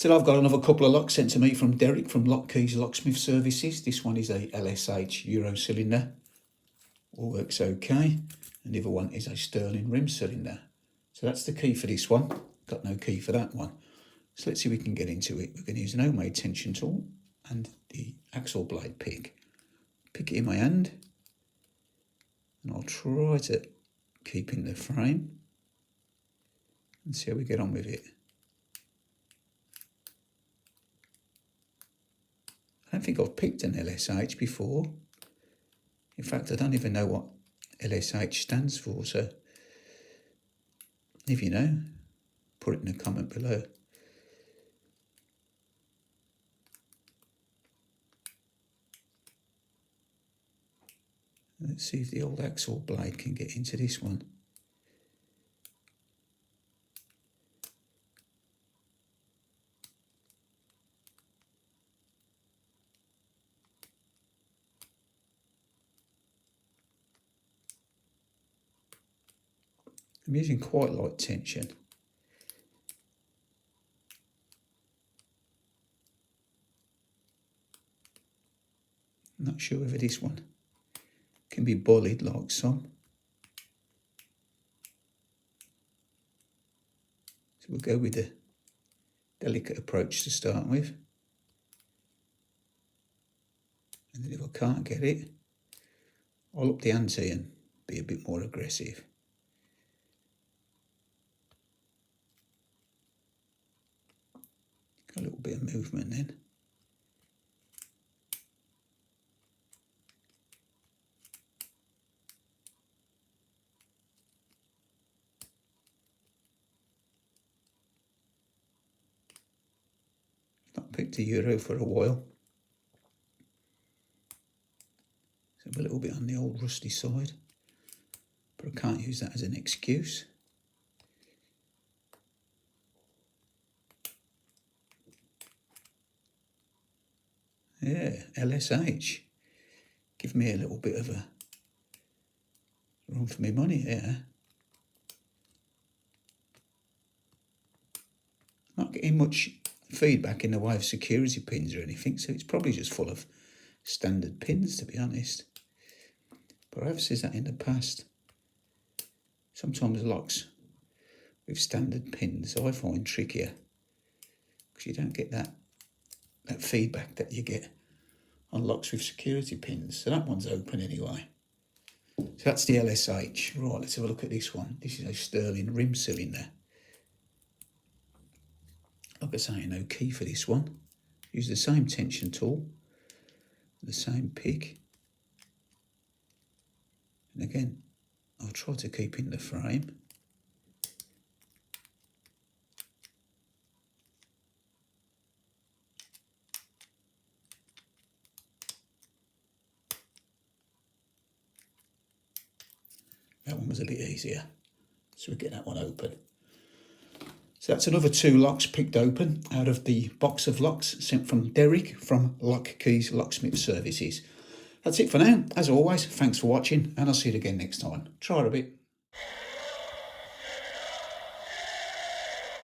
Today I've got another couple of locks sent to me from Derek from Lock Keys Locksmith Services. This one is a LSH Euro cylinder. All works okay. And the other one is a Sterling rim cylinder. So that's the key for this one. Got no key for that one. So let's see if we can get into it. We're going to use an homemade tension tool and the axle blade pick. Pick it in my hand. And I'll try to keep in the frame. And see how we get on with it. I don't think I've picked an LSH before. In fact, I don't even know what LSH stands for, so if you know, put it in a comment below. Let's see if the old axle blade can get into this one. I'm using quite light tension. I'm not sure whether this one can be bullied like some. So we'll go with the delicate approach to start with. And then if I can't get it, I'll up the ante and be a bit more aggressive. Got a little bit of movement then. Not picked a Euro for a while. So I'm a little bit on the old rusty side, but I can't use that as an excuse. Yeah, LSH. Give me a little bit of a run for my money here. Not getting much feedback in the way of security pins or anything, so it's probably just full of standard pins, to be honest. But I've said that in the past. Sometimes locks with standard pins I find trickier because you don't get that feedback that you get on locks with security pins. So that one's open anyway. So that's the LSH. Right, let's have a look at this one. This is a Sterling rim cylinder. Like I say, no key for this one. Use the same tension tool, the same pick. And again, I'll try to keep in the frame. That one was a bit easier, so we get that one open. So that's another 2 locks picked open out of the box of locks sent from Derek from Lock Keys Locksmith Services. That's it for now. As always, thanks for watching, and I'll see you again next time. Try it a bit.